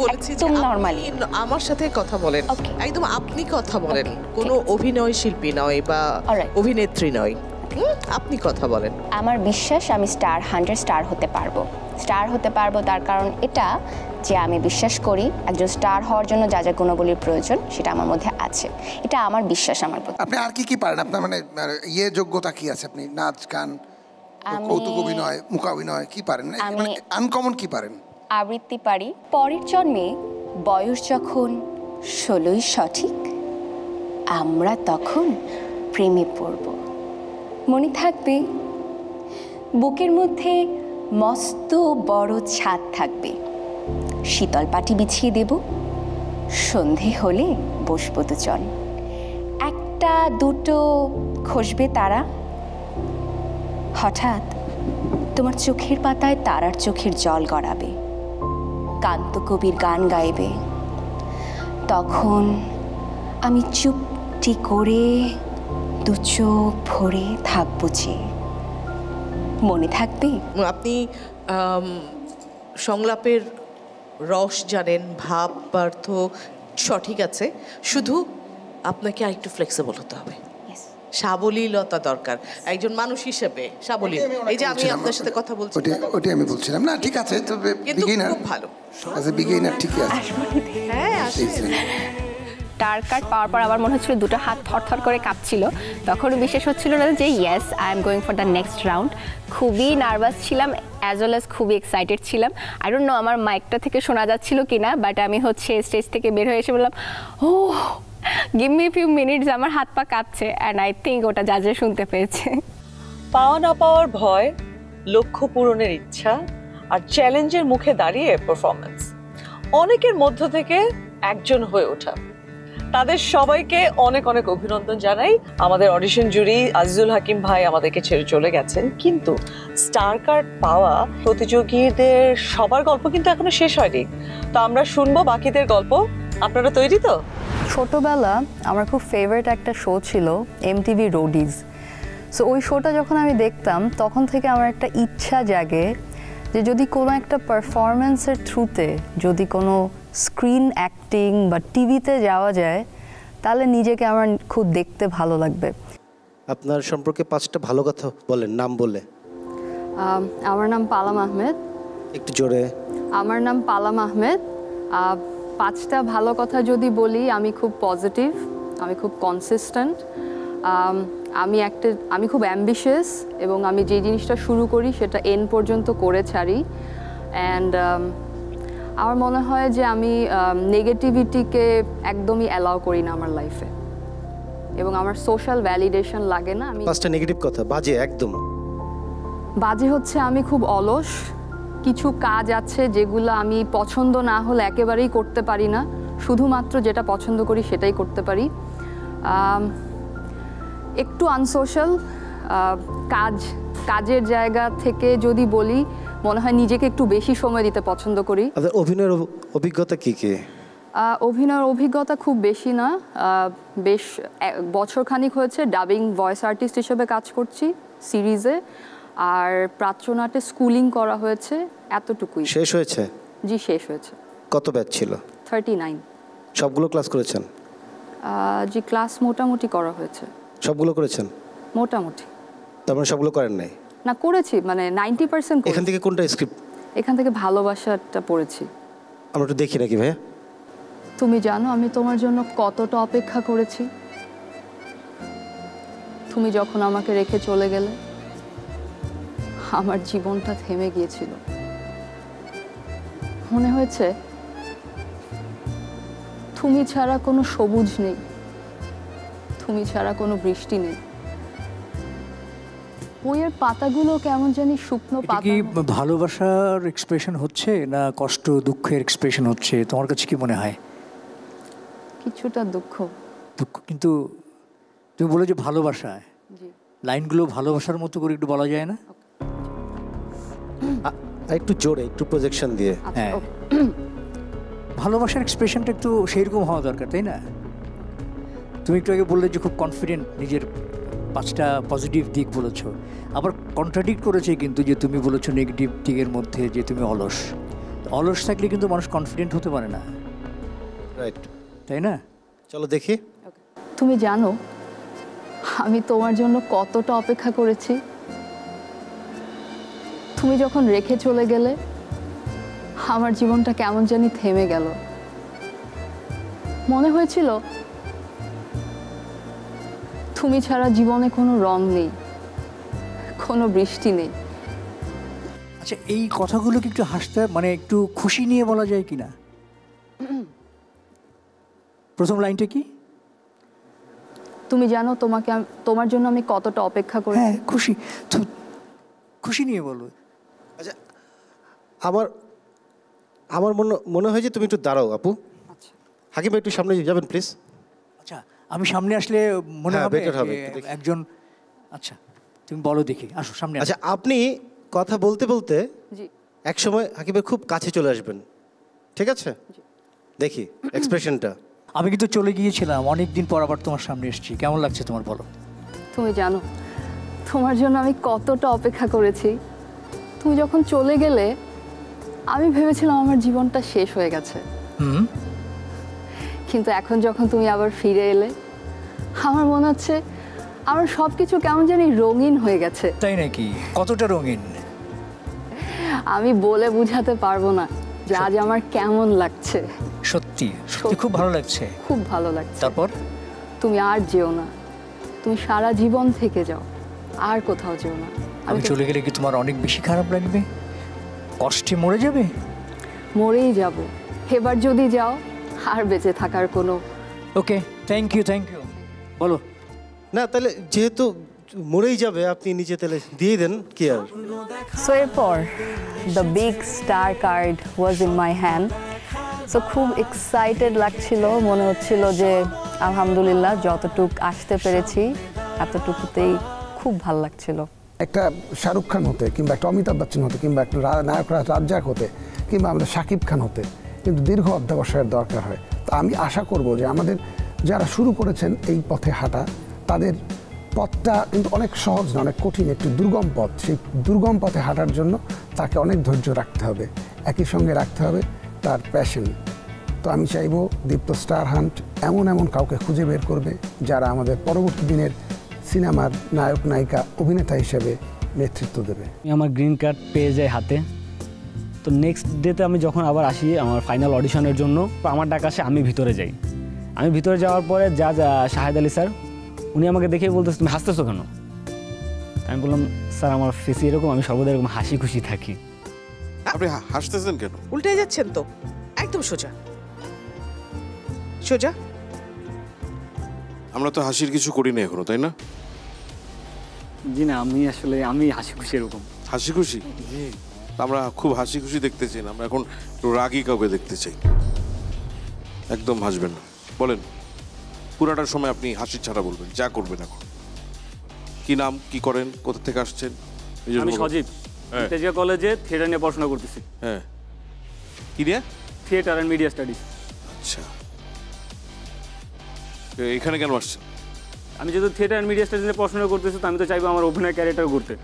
I: বলেছি যে নরমালি আমার সাথে কথা বলেন, একদম আপনি কথা বলেন, কোনো অভিনয় শিল্পী নয় বা অভিনেত্রী নয়। আপনি কথা বলেন।
R: আমার বিশ্বাস আমি স্টার 100 স্টার হতে পারবো। স্টার হতে পারবো তার কারণ এটা যে আমি বিশ্বাস করি একজন স্টার হওয়ার জন্য যা যা গুণাবলীর প্রয়োজন সেটা আমার মধ্যে আছে। এটা আমার বিশ্বাস আমার প্রতি।
N: আপনি আর কি কি পারেন? আপনার মানে যোগ্যতা কি আছে? আপনি নাচ, গান, কৌতুক অভিনয়, মূকাভিনয় কি পারেন? মানে আনকমন কি পারেন?
R: আবৃত্তি পারি। পরের জন্মে বয়স যখন 16ই সঠিক, আমরা তখন প্রেমে পড়ব। মনে থাকবে বুকের মধ্যে মস্ত বড় ছাদ থাকবে, শীতল পাটি বিছিয়ে দেব, সন্ধে হলে বসবো দুজন, একটা দুটো খসবে তারা, হঠাৎ তোমার চোখের পাতায় তারার চোখের জল গড়াবে, কান্ত কবির গান গাইবে, তখন আমি চুপটি করে দু চোখ ভরে থাকবো যে। মনে থাকবে?
I: আপনি সংলাপের রস জানেন, ভাব পার্থ সঠিক আছে, শুধু আপনাকে আরেকটু ফ্লেক্সিবল হতে হবে। সাবলীলতা দরকার একজন মানুষ হিসেবে। সাবলীল, এই যে আমি আপনার সাথে কথা বলছি,
N: ওটাই আমি বলছিলাম। না ঠিক আছে, তবে
I: বিগিনার খুব ভালো,
N: অ্যাজ এ বিগিনার ঠিকই আছে।
I: হ্যাঁ,
M: স্টার কার্ড পাওয়ার পর আমার মনে হচ্ছিল দুটো হাত থরথর করে কাঁপছিল। তখন বিশ্বাস হচ্ছিল না যে yes I am going for the next round. খুবই নার্ভাস ছিলাম অ্যাজ ওয়েল অ্যাজ খুবই এক্সাইটেড ছিলাম। আই ডোন্ট নো আমার মাইকটা থেকে শোনা যাচ্ছিল কিনা, বাট আমি স্টেজ থেকে বের হয়ে এসে বললাম, ও গিভ মি ফিউ মিনিটস, আমার হাত পা কাঁপছে। অ্যান্ড আই থিঙ্ক ওটা জাজে শুনতে পেয়েছে।
B: পাওয়া না পাওয়ার ভয়, লক্ষ্য পূরণের ইচ্ছা আর চ্যালেঞ্জের মুখে দাঁড়িয়ে পারফরমেন্স, অনেকের মধ্য থেকে একজন হয়ে ওঠা, তাদের সবাইকে অনেক অনেক অভিনন্দন জানাই। আমাদের অডিশন জুরি আজিজুল হাকিম ভাই আমাদেরকে ছেড়ে চলে গেছেন, কিন্তু স্টার কার্ড পাওয়া প্রতিযোগীদের সবার গল্প কিন্তু এখনো শেষ হয়নি। তো আমরা শুনবো বাকিদের গল্প। আপনারা তৈরি তো?
M: ছোটবেলা আমার খুব ফেভারিট একটা শো ছিল MTV রোডিজ। সো ওই শোটা যখন আমি দেখতাম তখন থেকে আমার একটা ইচ্ছা জাগে যে যদি কোনো একটা পারফরমেন্সের থ্রুতে যদি কোনো স্ক্রিন অ্যাক্টিং বা টিভিতে যাওয়া যায় তাহলে নিজেকে আমার খুব দেখতে ভালো লাগবে।
D: আপনার সম্পর্কে 5টা ভালো কথা বলেন, নাম বলে।
M: আমার নাম পালাম আহমেদ।
D: একটু জোরে।
M: আমার নাম পালাম আহমেদ। 5টা ভালো কথা যদি বলি, আমি খুব পজিটিভ, আমি খুব কনসিস্টেন্ট, আমি খুব অ্যাম্বিশিয়াস এবং আমি যে জিনিসটা শুরু করি সেটা এন্ড পর্যন্ত করে ছাড়ি। অ্যান্ড আমার মনে হয় যে আমি নেগেটিভিটিকে একদমই অ্যালাউ করি না আমার লাইফে, এবং আমার সোশ্যাল ভ্যালিডেশন লাগে না। আমি
D: 5টা নেগেটিভ কথা। বাজে, একদম
M: বাজে হচ্ছে আমি খুব অলস। কিছু কাজ আছে যেগুলো আমি পছন্দ না হলে একেবারেই করতে পারি না, শুধুমাত্র যেটা পছন্দ করি সেটাই করতে পারি। একটু আনসোশ্যাল। কাজের জায়গা থেকে যদি বলি, মনে হয় নিজেকে একটু বেশি সময় দিতে পছন্দ করি।
D: অভিনয়ের অভিজ্ঞতা কি কি?
M: অভিনয়ের অভিজ্ঞতা খুব বেশি না, বেশ বছরখানিক হয়েছে ডাবিং ভয়েস আর্টিস্ট হিসেবে কাজ করছি সিরিজে, আর প্রাচ্যনাটে স্কুলিং করা হয়েছে, এতটুকুই।
D: শেষ হয়েছে?
M: জি শেষ হয়েছে।
D: কত ব্যাচ ছিল?
M: 39।
D: সবগুলো ক্লাস করেছেন?
M: জি ক্লাস মোটামুটি করা হয়েছে।
D: সবগুলো করেছেন?
M: মোটামুটি।
D: তার মানে সবগুলো করেন নাই?
M: না করেছি, মানে 90%।
D: এখান থেকে কোনটা স্ক্রিপ্ট?
M: এখান থেকে ভালোবাসাটা পড়েছি।
D: আমরা একটু দেখি নাকি ভাইয়া?
M: তুমি জানো আমি তোমার জন্য কতটা অপেক্ষা করেছি। তুমি যখন আমাকে রেখে চলে গেলে আমার জীবনটা থেমে গিয়েছিল। মনে হয়েছে তুমি ছাড়া কোনো সবুজ নেই, তুমি ছাড়া কোনো বৃষ্টি নেই। বইয়ের পাতাগুলো কেমন জানি শুকনো পাতা।
G: কি ভালোবাসার এক্সপ্রেশন হচ্ছে না কষ্ট দুঃখের এক্সপ্রেশন হচ্ছে? তোমার কাছে কি মনে হয়?
M: কিছুটা দুঃখ।
G: কিন্তু তুমি বলে যে ভালোবাসা, লাইনগুলো ভালোবাসার মতো করে একটু বলা যায় না?
D: একটু জোরে, একটু প্রজেকশন দিয়ে।
G: হ্যাঁ, ভালোবাসার এক্সপ্রেশনটা একটু সেইরকম হওয়া দরকার, তাই না? তুমি একটু আগে বললে যে খুব কনফিডেন্ট, নিজের 5টা পজিটিভ দিক বলেছো, আবার কন্ট্রাডিক্ট করেছে কিন্তু যে তুমি বলেছো নেগেটিভ দিকের মধ্যে যে তুমি অলস। অলস থাকলে কিন্তু মানুষ কনফিডেন্ট হতে পারে না,
D: রাইট?
G: তাই না?
D: চলো দেখি।
M: তুমি জানো আমি তোমার জন্য কতটা অপেক্ষা করেছি। তুমি যখন রেখে চলে গেলে আমার জীবনটা কেমন জানি থেমে গেল। মনে হয়েছিল তুমি ছাড়া জীবনে কোনো রং নেই, কোনো বৃষ্টি নেই।
S: আচ্ছা, এই কথাগুলো কি একটু হাসতে, মানে একটু খুশি নিয়ে বলা যায় কিনা? প্রথম লাইনটা কি?
M: তুমি জানো তোমার জন্য আমি কতটা অপেক্ষা করি।
S: হ্যাঁ, খুশি, খুশি নিয়ে বলো।
D: আচ্ছা, আমার মনে হয় যে তুমি একটু দাঁড়াও আপু। হাকিম ভাই একটু সামনে যাবেন প্লিজ।
S: আচ্ছা, আমি সামনে আসলে মনে হবে একজন। আচ্ছা, তুমি বলো দেখি, আসো সামনে।
D: আচ্ছা, আপনি কথা বলতে বলতে এক সময় হাকিম ভাই খুব কাছে চলে আসবেন, ঠিক আছে? দেখি এক্সপ্রেশনটা।
S: আমি কিন্তু চলে গিয়েছিলাম, অনেকদিন পর আবার তোমার সামনে এসেছি। কেমন লাগছে তোমার, বলো?
M: তুমি জানো তোমার জন্য আমি কতটা অপেক্ষা করেছি। তুমি যখন চলে গেলে আমি ভেবেছিলাম আমার জীবনটা শেষ হয়ে গেছে। কিন্তু এখন যখন তুমি আবার ফিরে এলে আমার মনে হচ্ছে আমার সব কিছু কেমন জানি রঙিন হয়ে গেছে।
S: তাই নাকি? কতটা রঙিন?
M: আমি বলে বুঝাতে পারবো না যে আজ আমার কেমন লাগছে।
S: সত্যি সত্যি খুব ভালো লাগছে।
M: খুব ভালো লাগছে।
S: তারপর
M: তুমি আর যেও না, তুমি সারা জীবন থেকে যাও, আর কোথাও যেও না।
S: আমি চলে গেলে কি তোমার অনেক বেশি খারাপ লাগবে? কষ্টে মরে যাবে?
M: মরেই যাব এবার যদি যাও, আর বেঁচে থাকার কোনো।
S: ওকে, থ্যাংক ইউ, থ্যাংক ইউ। বলো
D: না, তাহলে যেহেতু মরেই যাবে আপনি নিচে তাহলে দিয়ে দেন কি আর।
M: সো এরপর the big star card was in my hand. So খুব এক্সাইটেড লাগছিল, মনে হচ্ছিল যে আলহামদুলিল্লাহ যতটুক আসতে পেরেছি এতটুকুতেই খুব ভালো লাগছিল।
T: একটা শাহরুখ খান হতে, কিংবা একটা অমিতাভ বচ্চন হতে, কিংবা একটা নায়ক রাজ্জাক হতে, কিংবা আমাদের শাকিব খান হতে কিন্তু দীর্ঘ অধ্যবসায়ের দরকার হয়। তা আমি আশা করব যে আমাদের যারা শুরু করেছেন এই পথে হাঁটা, তাদের পথটা কিন্তু অনেক সহজ না, অনেক কঠিন, একটি দুর্গম পথ। সেই দুর্গম পথে হাঁটার জন্য তাকে অনেক ধৈর্য রাখতে হবে, একই সঙ্গে রাখতে হবে তার প্যাশন। তো আমি চাইব দীপ্ত স্টার হান্ট এমন কাউকে খুঁজে বের করবে যারা আমাদের পরবর্তী দিনের সিনেমার নায়ক নায়িকা অভিনেতা হিসেবে নেতৃত্ব দেবে।
K: আমি আমার গ্রিন কার্ড পেয়ে যাই হাতে। তো নেক্সট ডেতে আমি যখন আবার আসি আমার ফাইনাল অডিশনের জন্য, আমার ডাক আসে, আমি ভিতরে যাই। আমি ভিতরে যাওয়ার পরে শাহেদ আলী স্যার উনি আমাকে দেখেই বলতেছে তুমি হাসতেছো কেন? আমি বললাম স্যার আমার ফেসে এরকম, আমি সর্বদা এরকম হাসি খুশি থাকি।
U: আপনি হাসতেছেন কেন?
I: উল্টে যাচ্ছেন তো, একদম সোজা সোজা।
U: আমরা তো হাসির কিছু করি না এখনো, তাই না?
K: জি না, আমি হাসি খুশি এরকম।
U: হাসি খুশি? আমরা খুব হাসি খুশি দেখতে চাই না, আমরা এখন একটু রাগী কাউকে দেখতে চাই। একদম হাসবেন না। বলেন, পুরাটার সময় আপনি হাসি ছাড়া বলবেন, যা করবেন এখন। কি নাম, কি করেন, কোথা থেকে আসছেন?
K: আমি সজীব, তেজিয়া কলেজে থিয়েটার নিয়ে পড়াশোনা করতেছি।
U: হ্যাঁ, কি নিয়ে?
K: Theatre and media studies.
U: আচ্ছা, এখানে কেন আসছেন?
K: আমি যেহেতু থিয়েটার অ্যান্ড মিডিয়া স্টাডিজে পড়াশোনা করতেছি, তো আমি তো চাইবো আমার অভিনয় ক্যারিয়ারটা করতে,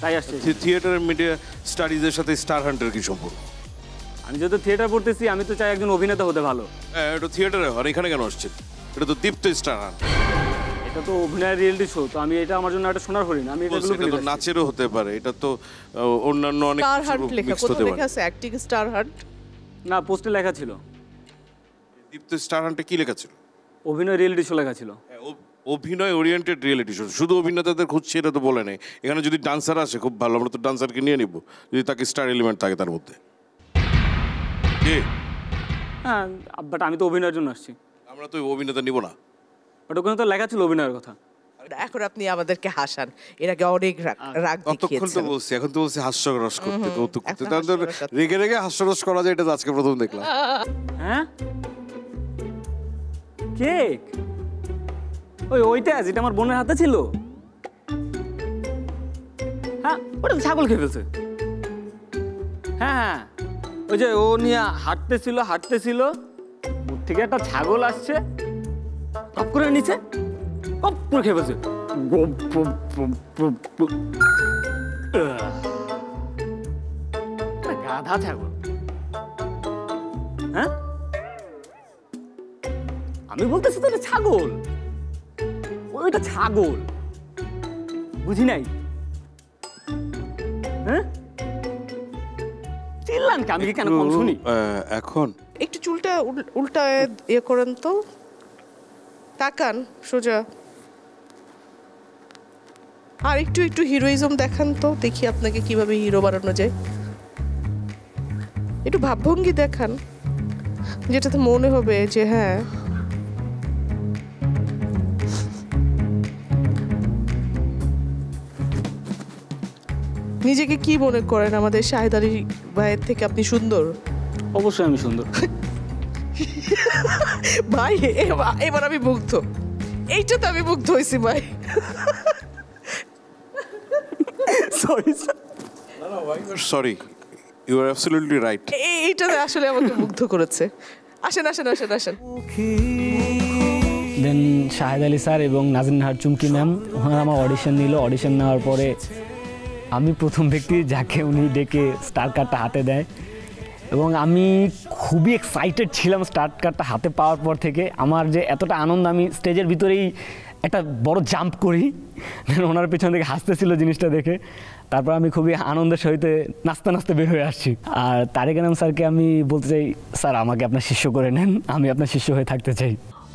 K: তাই আসছে।
U: থিয়েটার অ্যান্ড মিডিয়া স্টাডিজের সাথে স্টার হান্টের কি সম্পর্ক?
K: আমি যেহেতু থিয়েটার পড়তেছি, আমি তো চাই একজন অভিনেতা হতে ভালো।
U: হ্যাঁ, এটা থিয়েটারে হয়, এখানে কেন আসছেন? এটা তো দীপ্ত স্টার হান্ট।
K: এটা তো অভিনয়ের রিয়েলিটি শো, তো আমি এটা আমার জন্য একটা সোনার হরিণ। আমি এটা
U: তো নাচেরও হতে পারে, এটা তো অন্যান্য অনেক
I: স্টার হান্ট লেখা, কোথায় লেখা আছে অ্যাক্টিং স্টার হান্ট?
K: না, পোস্টে লেখা ছিল।
U: দীপ্ত স্টার হান্টে কি লেখা ছিল?
K: অভিনয় রিয়েলিটি শো লেখা ছিল।
U: অভিনয় ওরিয়েন্টেড রিয়েলিটি শো, শুধু অভিনেতাদের খুঁজছি এটা তো বলে নেই। এখানে যদি ডান্সার আসে খুব ভালো, আমরা তো ডান্সারকে নিয়ে নিব যদি তাকে স্টার এলিমেন্ট থাকে তার মধ্যে।
K: হ্যাঁ, বাট আমি তো অভিনয়ের জন্য আসছি।
U: আমরা তো অভিনেতা নিব না।
K: বাট ওখানে তো লেখা ছিল অভিনয়ের কথা।
I: এখন আপনি আমাদেরকে হাসান, এর আগে অনেক রাগ
U: ততক্ষণ তো বলছি, এখন তো বলছি হাস্যরস করতে, কৌতুক করতে। তাদের রেগে রেগে হাস্যরস করা যায়, এটা আজকে প্রথম দেখলাম।
K: হ্যাঁ, কেক ওইটা যেটা আমার বোনের হাতে ছিল। হ্যাঁ, ওটা ছাগল খেয়ে ফেলছে। হ্যাঁ, ওই যে ও নিয়ে হাঁটতেছিল, ওর থেকে একটা ছাগল আসছে, টপ করে নিচে টপ করে খেয়ে ফেলছে। গাধা ছাগল। হ্যাঁ, আমি বলতেছি তো এটা ছাগল, ওইটা ছাগল।
H: বুঝি নাই হ্যাঁ চিল্লান কি? আমি কি কেন কম শুনি?
U: এখন
I: একটু চুলটা উল্টা ইয়ে করেন তো, তাকান সোজা, আর একটু একটু হিরোইজম দেখান তো, দেখি আপনাকে কিভাবে হিরো বানানো যায়। একটু ভাবভঙ্গি দেখান যেটাতে মনে হবে যে হ্যাঁ নিজেকে কি মনে করেন আমাদের শাহেদ আলী ভাইয়ের থেকে আপনি সুন্দর?
H: অবশ্যই আমি সুন্দর
I: ভাই। এবার আমি মুগ্ধ, এইটাতে আমি মুগ্ধ হয়েছি ভাই।
U: Sorry, you are absolutely right.
I: এইটাতে আসলে আমাকে মুগ্ধ করেছে। আসেন আসেন আসেন আসেন।
P: দেন শাহেদ আলী স্যার এবং নাজিন নাহার চুমকি ম্যাম ওনারা আমার অডিশন নিল। অডিশন নেওয়ার পরে আমি প্রথম ব্যক্তি যাকে উনি ডেকে স্টার কার্ডটা হাতে দেয়, এবং আমি খুবই এক্সাইটেড ছিলাম স্টার কার্ডটা হাতে পাওয়ার পর থেকে। আমার যে এতটা আনন্দ, আমি স্টেজের ভিতরেই একটা বড় জাম্প করি, ওনার পেছন থেকে হাসতেছিল জিনিসটা দেখে। তারপর আমি খুবই আনন্দের সহিত নাচতে নাচতে বের হয়ে আসছি। আর তারেক আনাম স্যারকে আমি বলতে চাই, স্যার আমাকে আপনার শিষ্য করে নেন, আমি আপনার শিষ্য হয়ে থাকতে চাই।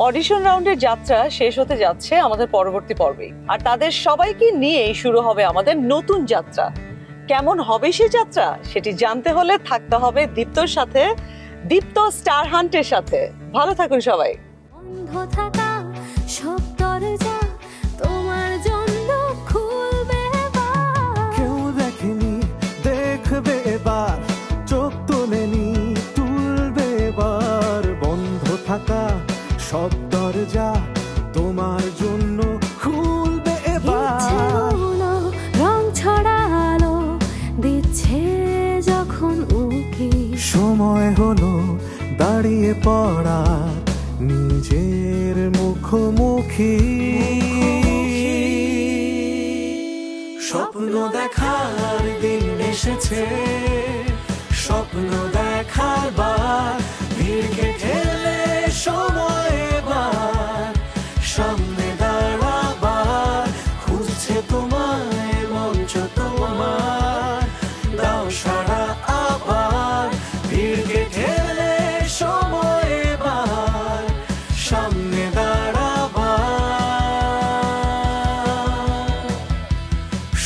B: অডিশন রাউন্ডের যাত্রা শেষ হতে যাচ্ছে আমাদের পরবর্তী পর্বে, আর তাদের সবাইকে নিয়েই শুরু হবে আমাদের নতুন যাত্রা। কেমন হবে সেই যাত্রা সেটি জানতে হলে থাকতে হবে দীপ্তর সাথে, দীপ্ত স্টার হান্টের সাথে। ভালো থাকুন সবাই।
O: বন্ধ থাকা সব দরজা তোমার জন্য খুলবে এবার।
A: কেউ দেখেনি দেখবে এবার, চোখ তোলেনি তুলবে এবার। বন্ধ থাকা সব দরজা তোমার জন্য খুলবে এবার।
O: রং ছড়ালো দিচ্ছে যখন উকি,
A: সময় হলো দাঁড়িয়ে পড়ার নিজের মুখোমুখি। স্বপ্ন দেখার দিন এসেছে, স্বপ্ন দেখার বার। ভিড়কে ঠেলে সময় এবার সামনে দাঁড়াবার। খুঁজছে তোমায় মঞ্চ তোমার, দাও সারা আবার। ভিড়কে ঠেলে সময় এবার সামনে দাঁড়াবার।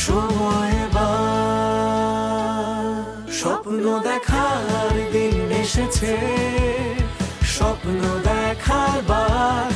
A: সময় এবার স্বপ্ন দেখার দিন এসেছে, স্বপ্ন দেখার বার।